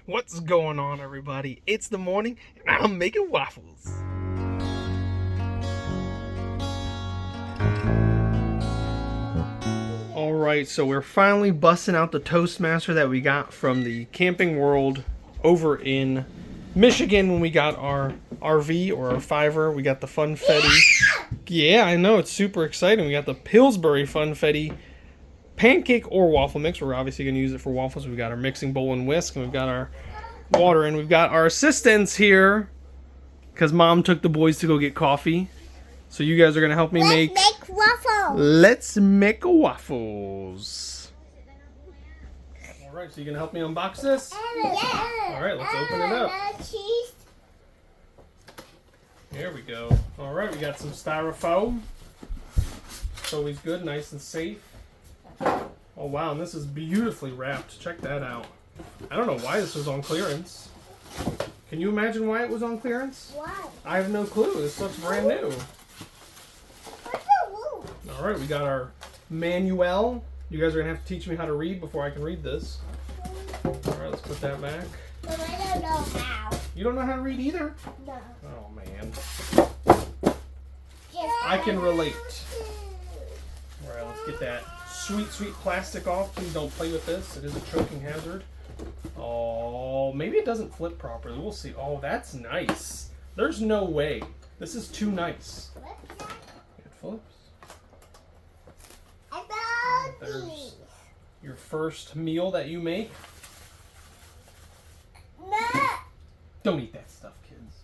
What's going on, everybody? It's the morning and I'm making waffles. Alright, so we're finally busting out the Toastmaster that we got from the Camping World over in Michigan when we got our RV or our Fiver. We got the Funfetti. Yeah, I know, it's super exciting. We got the Pillsbury Funfetti pancake or waffle mix. We're obviously going to use it for waffles. We've got our mixing bowl and whisk, and we've got our water, and we've got our assistants here because Mom took the boys to go get coffee. So you guys are going to help me make waffles. Let's make waffles. Alright, so you going to help me unbox this? Yeah. Alright, let's open it up. There we go. Alright, we got some styrofoam. It's always good, nice and safe. Oh wow, and this is beautifully wrapped. Check that out. I don't know why this was on clearance. Can you imagine why it was on clearance? Why? I have no clue. This looks brand new. Alright, we got our manual. You guys are going to have to teach me how to read before I can read this. Alright, let's put that back. But I don't know how. You don't know how to read either? No. Oh man. I can relate. Alright, let's get that sweet, sweet plastic off. Please don't play with this. It is a choking hazard. Oh, maybe it doesn't flip properly. We'll see. Oh, that's nice. There's no way. This is too nice. It flips. There's your first meal that you make. Don't eat that stuff, kids.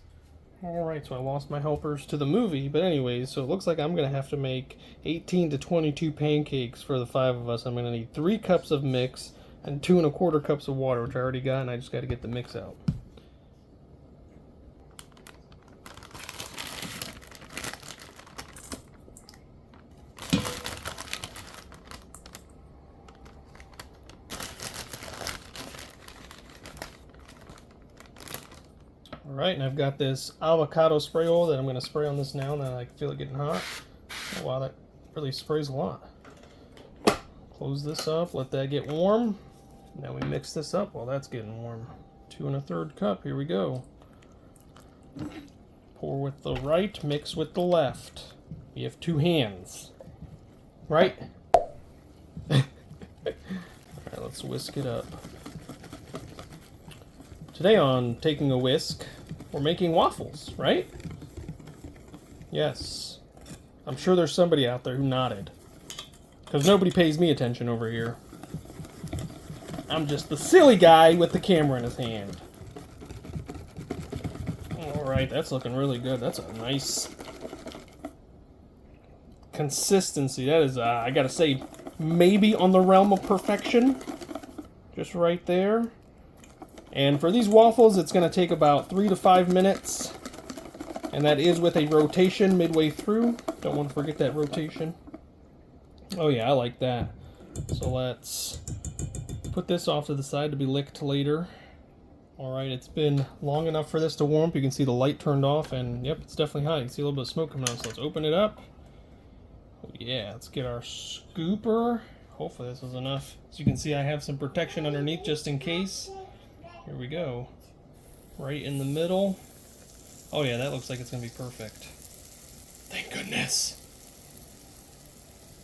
Alright, so I lost my helpers to the movie, but anyways, so it looks like I'm going to have to make 18 to 22 pancakes for the 5 of us. I'm going to need 3 cups of mix and 2 1/4 cups of water, which I already got, and I just got to get the mix out. Alright, and I've got this avocado spray oil that I'm going to spray on this now that I can feel it getting hot. Oh wow, that really sprays a lot. Close this up, let that get warm. Now we mix this up while that's getting warm. 2 1/3 cup, here we go. Pour with the right, mix with the left. We have 2 hands. Right? Alright, let's whisk it up. Today on Taking a Whisk, we're making waffles, right? Yes. I'm sure there's somebody out there who nodded. Because nobody pays me attention over here. I'm just the silly guy with the camera in his hand. Alright, that's looking really good. That's a nice consistency. That is, I gotta say, maybe on the realm of perfection. Just right there. And for these waffles, it's going to take about 3 to 5 minutes. And that is with a rotation midway through. Don't want to forget that rotation. Oh yeah, I like that. So let's put this off to the side to be licked later. Alright, it's been long enough for this to warm up. You can see the light turned off, and yep, it's definitely hot. You can see a little bit of smoke coming out. So let's open it up. Oh yeah, let's get our scooper. Hopefully this is enough. As you can see, I have some protection underneath just in case. Here we go. Right in the middle. Oh yeah, that looks like it's going to be perfect. Thank goodness.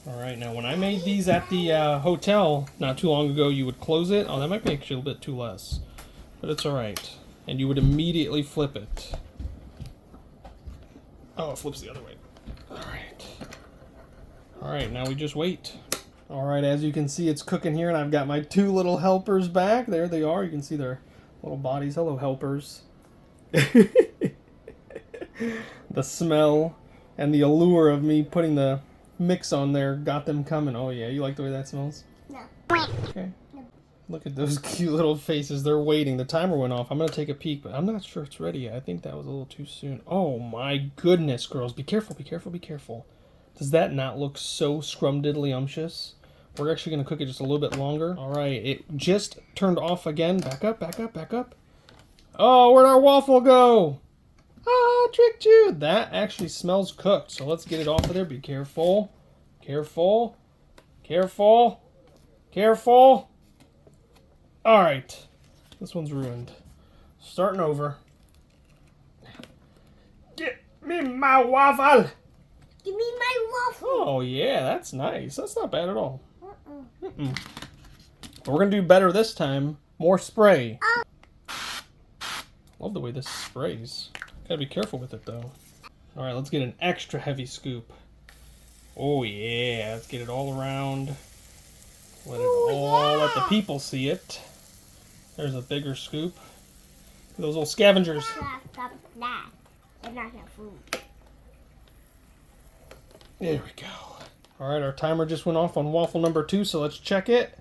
Alright, now when I made these at the hotel not too long ago, you would close it. Oh, that might be actually a little bit too less. But it's alright. And you would immediately flip it. Oh, it flips the other way. Alright. Alright, now we just wait. Alright, as you can see, it's cooking here, and I've got my 2 little helpers back. There they are. You can see their little bodies. Hello, helpers. The smell and the allure of me putting the mix on there got them coming. Oh yeah, you like the way that smells? No. Okay. No. Look at those cute little faces. They're waiting. The timer went off. I'm going to take a peek, but I'm not sure it's ready yet. I think that was a little too soon. Oh my goodness, girls. Be careful, be careful, be careful. Does that not look so scrumdiddly-umptious? We're actually going to cook it just a little bit longer. Alright, it just turned off again. Back up, back up, back up. Oh, where'd our waffle go? Ah, tricked you. That actually smells cooked. So let's get it off of there. Be careful. Careful. Careful. Careful. Alright. This one's ruined. Starting over. Get me my waffle. Give me my waffle. Oh yeah, that's nice. That's not bad at all. Mm-mm. But we're gonna do better this time. More spray. Love the way this sprays. Gotta be careful with it though. All right, let's get an extra heavy scoop. Oh yeah, let's get it all around. Let the people see it. There's a bigger scoop. Those little scavengers. They're not enough food. There we go. All right, our timer just went off on waffle number 2, so let's check it.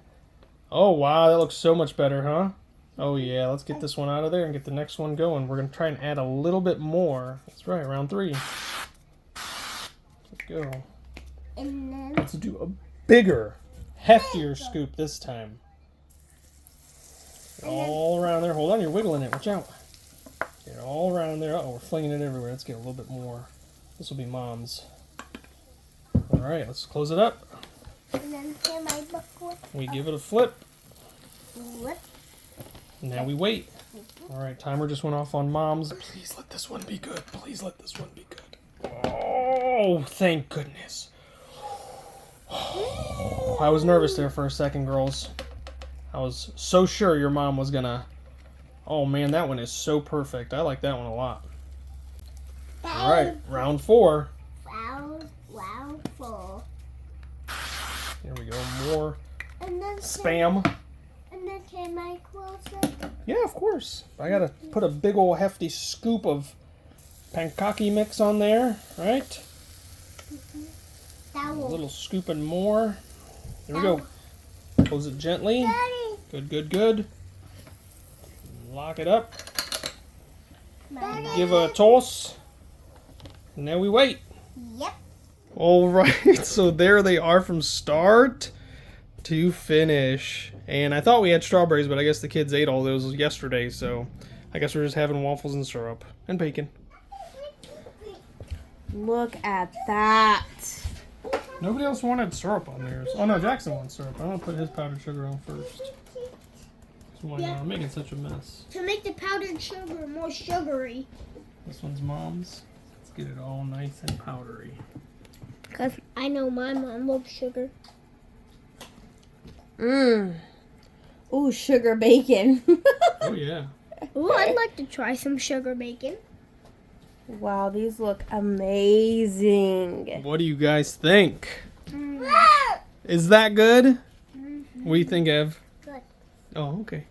Oh wow, that looks so much better, huh? Oh yeah, let's get this one out of there and get the next one going. We're gonna try and add a little bit more. That's right, round 3. Let's go. And then Let's do a bigger, heftier scoop this time. All around there. Hold on, you're wiggling it. Watch out. Get it all around there. Uh-oh, we're flinging it everywhere. Let's get a little bit more. This will be Mom's. All right, let's close it up. and then get my book. We give it a flip. What? Now we wait. All right, timer just went off on Mom's. Please let this one be good. Please let this one be good. Oh, thank goodness. I was nervous there for a second, girls. I was so sure your mom was gonna... Oh man, that one is so perfect. I like that one a lot. All right, round 4. Round 4. Here we go, more And then spam. And then can I close it? Yeah, of course. I gotta put a big old hefty scoop of pankaki mix on there, right? That A will. little scoop and more. There we go. Close it gently. Daddy. Good, good, good. Lock it up. Daddy. Give a toss. And now we wait. Yep. All right, so there they are from start to finish. And I thought we had strawberries, but I guess the kids ate all those yesterday, so I guess we're just having waffles and syrup and bacon. Look at that. Nobody else wanted syrup on theirs. Oh no, Jackson wants syrup. I'm gonna put his powdered sugar on first. So why not? I'm making such a mess. To make the powdered sugar more sugary. This one's Mom's. Let's get it all nice and powdery. Because I know my mom loves sugar. Mmm. Ooh, sugar bacon. Oh yeah. Ooh, I'd like to try some sugar bacon. Wow, these look amazing. What do you guys think? Is that good? What do you think, Ev? Good. Oh, okay.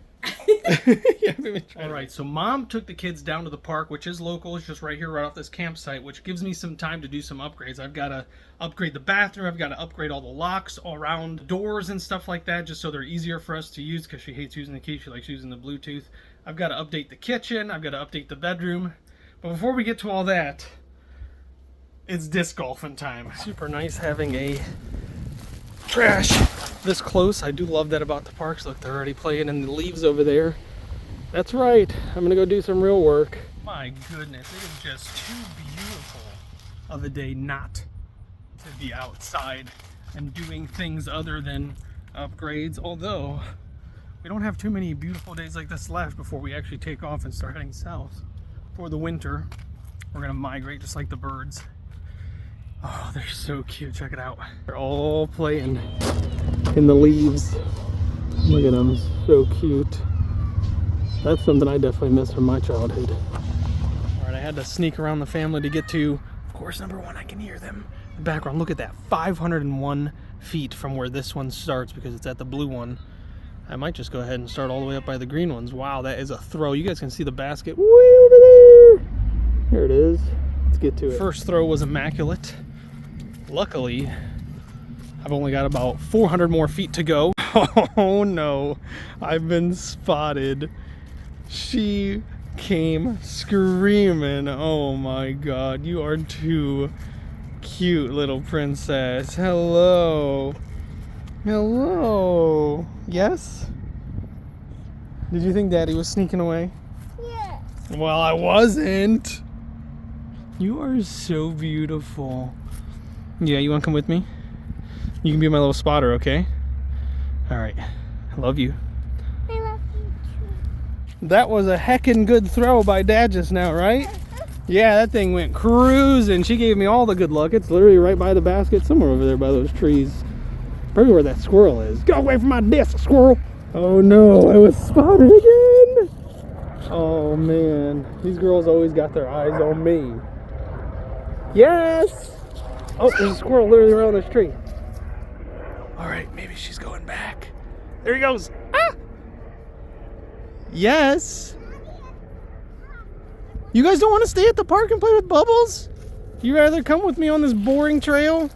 All right, so Mom took the kids down to the park, which is local. It's just right here, right off this campsite, which gives me some time to do some upgrades. I've got to upgrade the bathroom. I've got to upgrade all the locks all around doors and stuff like that, just so they're easier for us to use, because she hates using the key. She likes using the Bluetooth. I've got to update the kitchen. I've got to update the bedroom. But before we get to all that, it's disc golfing time. Super nice having a trash this close. I do love that about the parks. Look, they're already playing in the leaves over there. That's right. I'm gonna go do some real work. My goodness, it is just too beautiful of a day not to be outside and doing things other than upgrades. Although we don't have too many beautiful days like this left before we actually take off and start heading south for the winter. We're gonna migrate just like the birds. Oh, they're so cute. Check it out. They're all playing in the leaves. Look at them. So cute. That's something I definitely miss from my childhood. All right, I had to sneak around the family to get to, of course, number 1, I can hear them in the background. Look at that. 501 feet from where this one starts, because it's at the blue one. I might just go ahead and start all the way up by the green ones. Wow, that is a throw. You guys can see the basket way over there. Here it is. Let's get to it. First throw was immaculate. Luckily, I've only got about 400 more feet to go. Oh no, I've been spotted. She came screaming. Oh my god, you are too cute, little princess. Hello. Hello. Yes? Did you think Daddy was sneaking away? Yeah. Well, I wasn't. You are so beautiful. Yeah, you want to come with me? You can be my little spotter, okay? All right. I love you. I love you too. That was a heckin' good throw by Dad just now, right? Yeah, that thing went cruising. She gave me all the good luck. It's literally right by the basket, somewhere over there by those trees. Probably where that squirrel is. Go away from my disc, squirrel! Oh no, I was spotted again! Oh man, these girls always got their eyes on me. Yes! Oh, there's a squirrel literally around this tree. Alright, maybe she's going back. There he goes! Ah! Yes! You guys don't want to stay at the park and play with Bubbles? You rather come with me on this boring trail?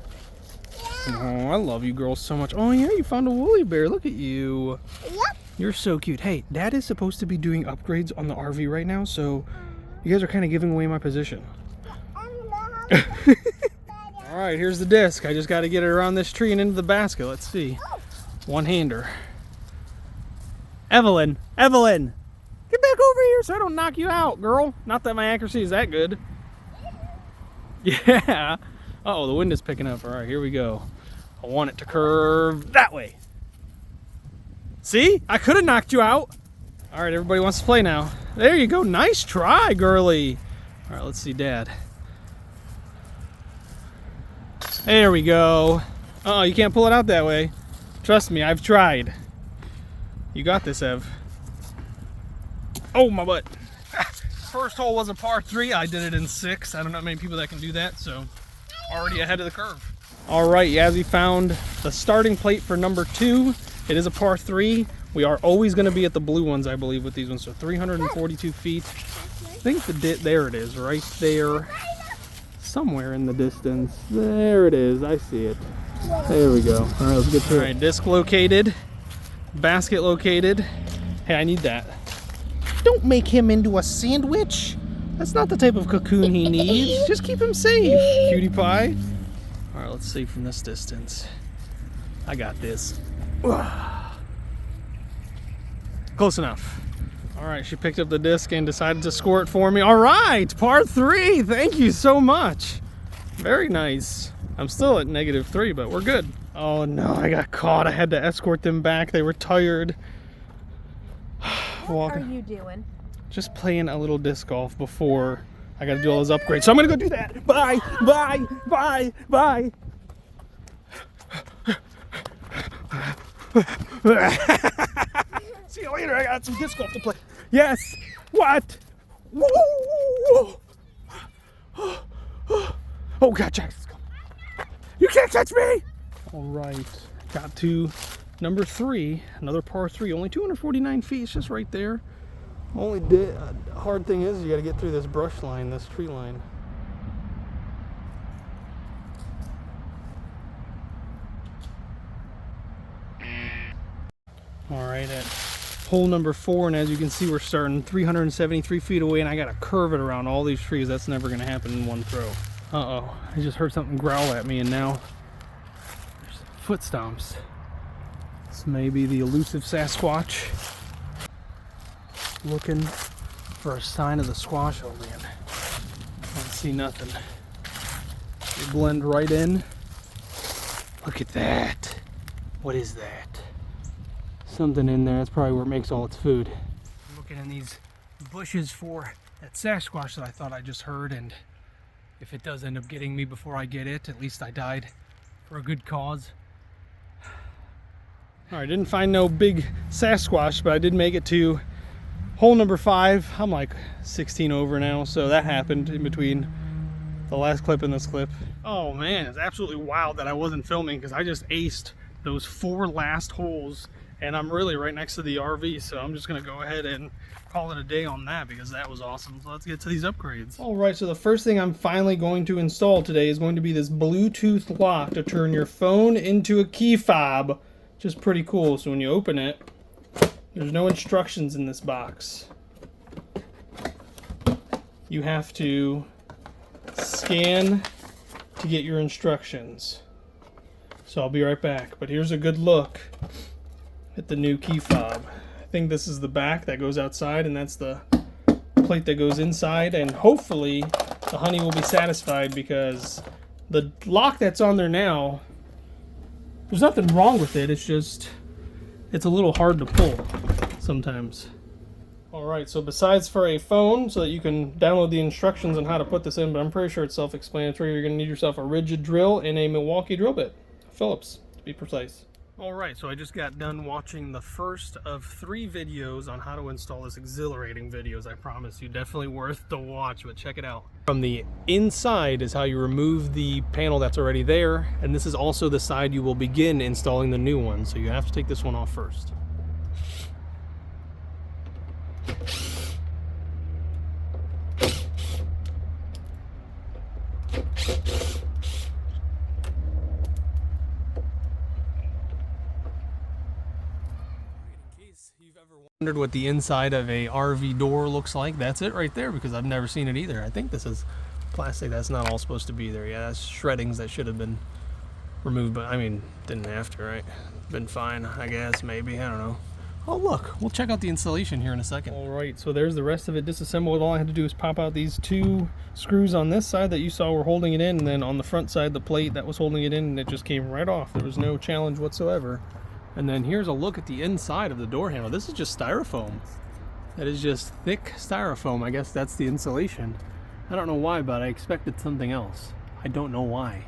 Oh, I love you girls so much. Oh yeah, you found a woolly bear. Look at you. Yep. You're so cute. Hey, Dad is supposed to be doing upgrades on the RV right now, so you guys are kind of giving away my position. Alright, here's the disc. I just got to get it around this tree and into the basket. Let's see. One-hander. Evelyn! Evelyn! Get back over here so I don't knock you out, girl. Not that my accuracy is that good. Yeah. Uh-oh, the wind is picking up. Alright, here we go. I want it to curve that way. See? I could have knocked you out. Alright, everybody wants to play now. There you go. Nice try, girly. Alright, let's see Dad. There we go. Uh-oh, you can't pull it out that way. Trust me, I've tried. You got this, Ev. Oh, my butt. First hole was a par 3. I did it in 6. I don't know many people that can do that, so already ahead of the curve. All right, Yazzie found the starting plate for number 2. It is a par 3. We are always going to be at the blue ones, I believe, with these ones. So 342 feet. I think there it is, right there. Somewhere in the distance. There it is. I see it. There we go. All right, let's get to it. All right, disc located. Basket located. Hey, I need that. Don't make him into a sandwich. That's not the type of cocoon he needs. Just keep him safe, cutie pie. All right, let's see from this distance. I got this. Close enough. All right, she picked up the disc and decided to score it for me. All right, par 3. Thank you so much. Very nice. I'm still at -3, but we're good. Oh no, I got caught. I had to escort them back. They were tired. What are you doing? Just playing a little disc golf before I gotta do all those upgrades. So I'm gonna go do that. Bye, bye, bye, bye. See you later. I got some disc golf to play. Yes. What? Oh God, Jackson's coming. You can't touch me. All right. Got to number 3. Another par 3. Only 249 feet. It's just right there. Only hard thing is you got to get through this brush line, this tree line. All right, at hole number 4, and as you can see, we're starting 373 feet away, and I got to curve it around all these trees. That's never going to happen in one throw. Uh-oh, I just heard something growl at me, and now there's foot stomps. This may be the elusive Sasquatch. Looking for a sign of the squash. Oh man, I don't see nothing. They blend right in. Look at that. What is that? Something in there. That's probably where it makes all its food. I'm looking in these bushes for that Sasquatch that I thought I just heard, and if it does end up getting me before I get it, at least I died for a good cause. Alright, didn't find no big Sasquatch, but I did make it to hole number 5. I'm like 16 over now, so that happened in between the last clip and this clip. Oh man, it's absolutely wild that I wasn't filming because I just aced those 4 last holes, and I'm really right next to the RV, so I'm just gonna go ahead and call it a day on that because that was awesome. So let's get to these upgrades. All right, so the first thing I'm finally going to install today is going to be this Bluetooth lock to turn your phone into a key fob, which is pretty cool. So when you open it, there's no instructions in this box. You have to scan to get your instructions. So I'll be right back, but here's a good look at the new key fob. I think this is the back that goes outside, and that's the plate that goes inside, and hopefully the honey will be satisfied because the lock that's on there now, there's nothing wrong with it, it's just it's a little hard to pull sometimes. Alright, so besides for a phone, so that you can download the instructions on how to put this in, but I'm pretty sure it's self-explanatory, you're going to need yourself a rigid drill and a Milwaukee drill bit. Phillips, to be precise. Alright, so I just got done watching the first of 3 videos on how to install this. Exhilarating videos, I promise you. Definitely worth the watch, but check it out. From the inside is how you remove the panel that's already there, and this is also the side you will begin installing the new one, so you have to take this one off first. Wondered what the inside of a RV door looks like. That's it right there, because I've never seen it either. I think this is plastic. That's not all supposed to be there. Yeah, that's shreddings that should have been removed, but I mean, didn't have to, right? Been fine, I guess, maybe, I don't know. Oh look, we'll check out the installation here in a second. Alright, so there's the rest of it disassembled. All I had to do is pop out these 2 screws on this side that you saw were holding it in, and then on the front side the plate that was holding it in, and it just came right off. There was no challenge whatsoever. And then here's a look at the inside of the door handle. This is just styrofoam. That is just thick styrofoam. I guess that's the insulation. I don't know why, but I expected something else. I don't know why.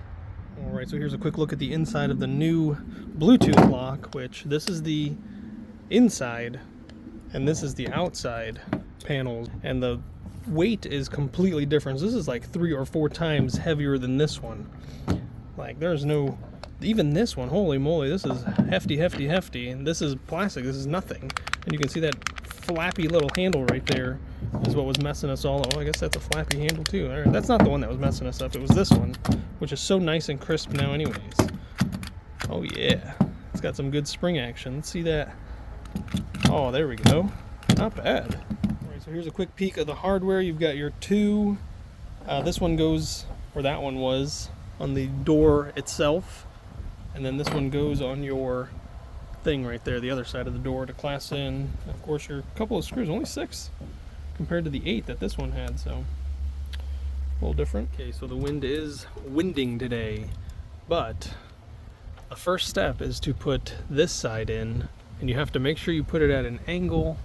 Alright, so here's a quick look at the inside of the new Bluetooth lock, which this is the inside and this is the outside panels, and the weight is completely different. This is like 3 or 4 times heavier than this one. Like, there's no... Even this one, holy moly, this is hefty, hefty, hefty, and this is plastic. This is nothing. And you can see that flappy little handle right there is what was messing us all up. Oh, I guess that's a flappy handle too. All right, that's not the one that was messing us up. It was this one, which is so nice and crisp now anyways. Oh yeah, it's got some good spring action. Let's see that. Oh, there we go. Not bad. All right, so here's a quick peek of the hardware. You've got your 2, this one goes, or that one was, on the door itself. And then this one goes on your thing right there, the other side of the door to class in. Of course, your couple of screws, only 6 compared to the 8 that this one had, so a little different. Okay, so the wind is winding today, but the first step is to put this side in, and you have to make sure you put it at an angle.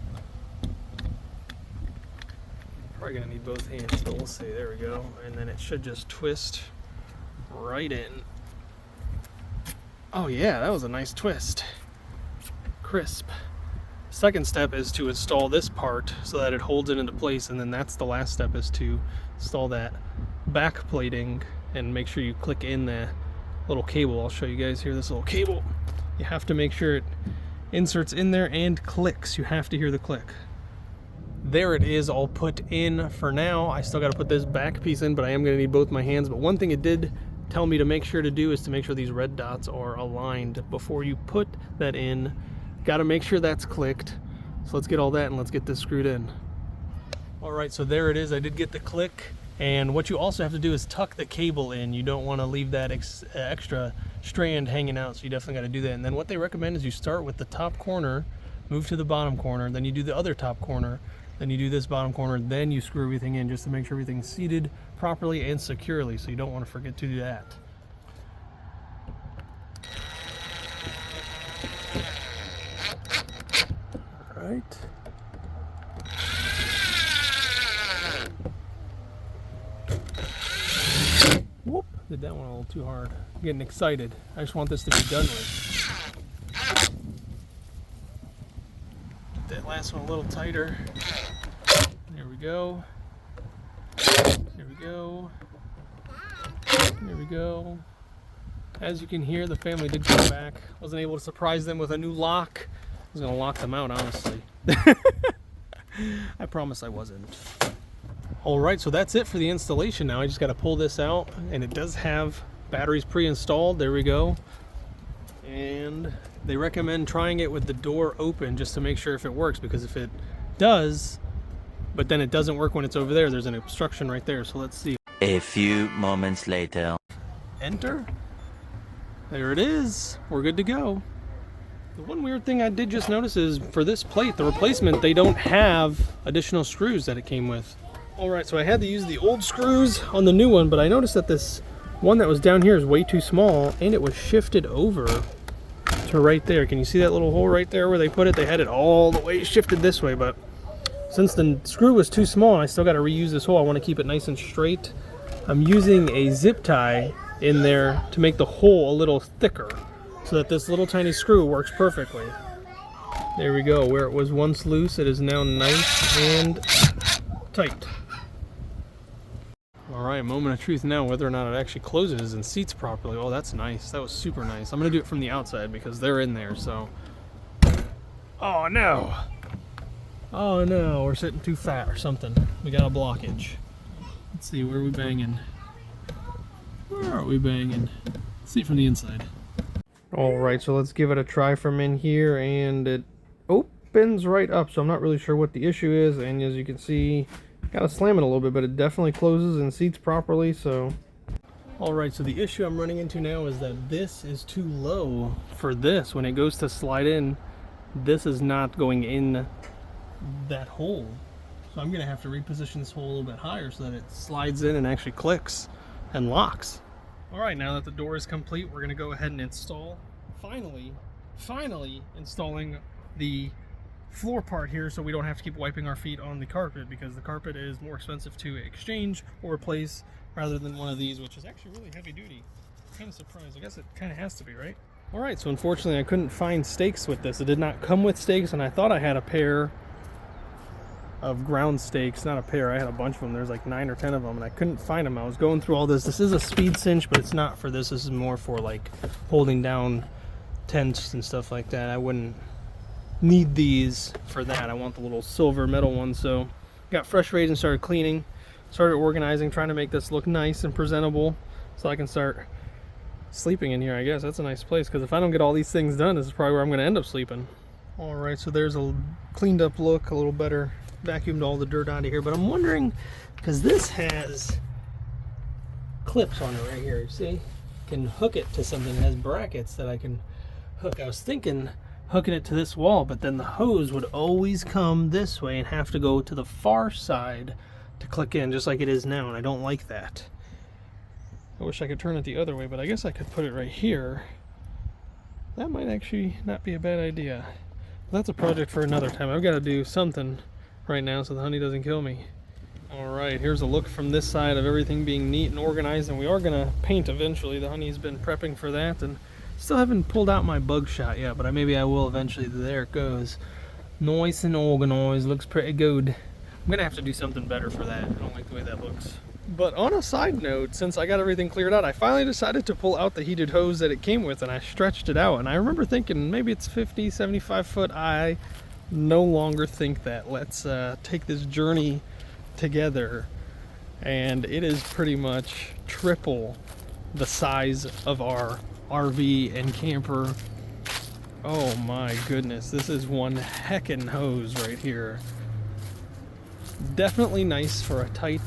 Probably gonna need both hands, but we'll see. There we go. And then it should just twist right in. Oh yeah, that was a nice twist. Crisp. Second step is to install this part so that it holds it into place, and then that's the last step, is to install that back plating and make sure you click in the little cable. I'll show you guys here, this little cable. You have to make sure it inserts in there and clicks. You have to hear the click. There it is, all put in for now. I still got to put this back piece in, but I am going to need both my hands. But one thing it did tell me to make sure to do is to make sure these red dots are aligned before you put that in. Got to make sure that's clicked. So let's get all that and let's get this screwed in. Alright, so there it is. I did get the click. And what you also have to do is tuck the cable in. You don't want to leave that extra strand hanging out, so you definitely got to do that. And then what they recommend is you start with the top corner, move to the bottom corner, then you do the other top corner, then you do this bottom corner, then you screw everything in just to make sure everything's seated properly and securely, so you don't want to forget to do that. All right. Whoop, did that one a little too hard. I'm getting excited. I just want this to be done with. Get that last one a little tighter. There we go. There we go. There we go. As you can hear, the family did come back. Wasn't able to surprise them with a new lock. I was going to lock them out, honestly. I promise I wasn't. Alright, so that's it for the installation now. I just got to pull this out, and it does have batteries pre-installed. There we go. And they recommend trying it with the door open just to make sure if it works, because if it does, but then it doesn't work when it's over there, there's an obstruction right there. So let's see. A few moments later. Enter. There it is. We're good to go. The one weird thing I did just notice is for this plate, the replacement, they don't have additional screws that it came with. Alright, so I had to use the old screws on the new one, but I noticed that this one that was down here is way too small, and it was shifted over to right there. Can you see that little hole right there where they put it? They had it all the way shifted this way, but since the screw was too small and I still got to reuse this hole, I want to keep it nice and straight. I'm using a zip tie in there to make the hole a little thicker so that this little tiny screw works perfectly. There we go. Where it was once loose, it is now nice and tight. Alright, moment of truth now, whether or not it actually closes and seats properly. Oh, that's nice. That was super nice. I'm going to do it from the outside because they're in there, so... Oh no! Oh no, we're sitting too fat or something. We got a blockage. Let's see, where are we banging? Where are we banging? Let's see from the inside. Alright, so let's give it a try from in here, and it opens right up, so I'm not really sure what the issue is, and as you can see, gotta slam it a little bit, but it definitely closes and seats properly, so... Alright, so the issue I'm running into now is that this is too low for this. When it goes to slide in, this is not going in that hole. So I'm gonna have to reposition this hole a little bit higher so that it slides in and actually clicks and locks. Alright, now that the door is complete, we're gonna go ahead and install, finally installing the floor part here so we don't have to keep wiping our feet on the carpet, because the carpet is more expensive to exchange or replace rather than one of these, which is actually really heavy duty. I'm kind of surprised. I guess it kind of has to be, right? Alright, so unfortunately I couldn't find stakes with this. It did not come with stakes, and I thought I had a pair of ground stakes. Not a pair, I had a bunch of them. There's like 9 or 10 of them, and I couldn't find them. I was going through all this. This is a speed cinch, but it's not for this. This is more for like holding down tents and stuff like that. I wouldn't need these for that. I want the little silver metal ones. So got fresh rage and started cleaning, started organizing, trying to make this look nice and presentable so I can start sleeping in here. I guess that's a nice place, because if I don't get all these things done, this is probably where I'm going to end up sleeping. Alright, so there's a cleaned up look, a little better, vacuumed all the dirt out of here. But I'm wondering, because this has clips on it right here, you see? Can hook it to something. It has brackets that I can hook. I was thinking hooking it to this wall, but then the hose would always come this way and have to go to the far side to click in, just like it is now, and I don't like that. I wish I could turn it the other way, but I guess I could put it right here. That might actually not be a bad idea. But that's a project for another time. I've got to do something right now so the honey doesn't kill me. Alright, here's a look from this side of everything being neat and organized, and we are going to paint eventually. The honey's been prepping for that, and still haven't pulled out my bug shot yet, but maybe I will eventually. There it goes. Nice and organized. Looks pretty good. I'm going to have to do something better for that. I don't like the way that looks. But on a side note, since I got everything cleared out, I finally decided to pull out the heated hose that it came with, and I stretched it out. And I remember thinking maybe it's 50, 75 foot. I no longer think that. Let's take this journey together. And it is pretty much triple the size of our RV and camper. Oh my goodness, this is one heckin' hose right here. Definitely nice for a tight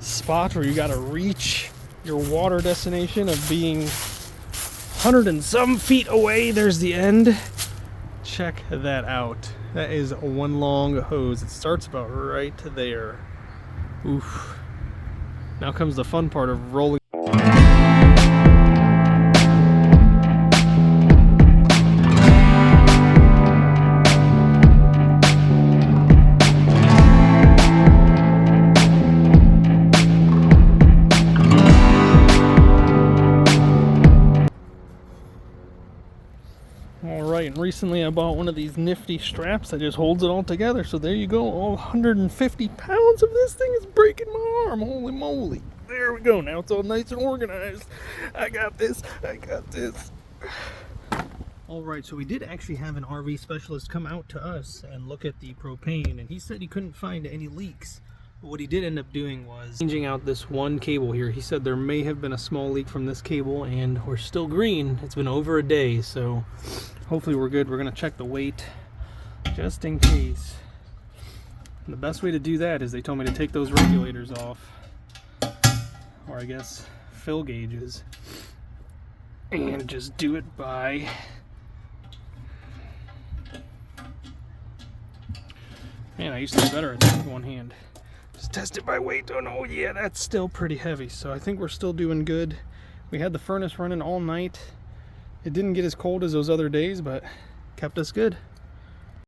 spot where you gotta reach your water destination of being 100 and some feet away. There's the end. Check that out. That is one long hose. It starts about right there. Oof. Now comes the fun part of rolling. And recently I bought one of these nifty straps that just holds it all together. So there you go, all 150 pounds of this thing is breaking my arm. Holy moly. There we go. Now it's all nice and organized. I got this. I got this. Alright, so we did actually have an RV specialist come out to us and look at the propane, and he said he couldn't find any leaks. But what he did end up doing was changing out this one cable here. He said there may have been a small leak from this cable, and we're still green. It's been over a day, so hopefully we're good. We're going to check the weight just in case. And the best way to do that is they told me to take those regulators off, or I guess fill gauges, and just do it by man, I used to be better at that with one hand. Just test it by weight. Oh no, yeah, that's still pretty heavy. So I think we're still doing good. We had the furnace running all night. It didn't get as cold as those other days, but kept us good.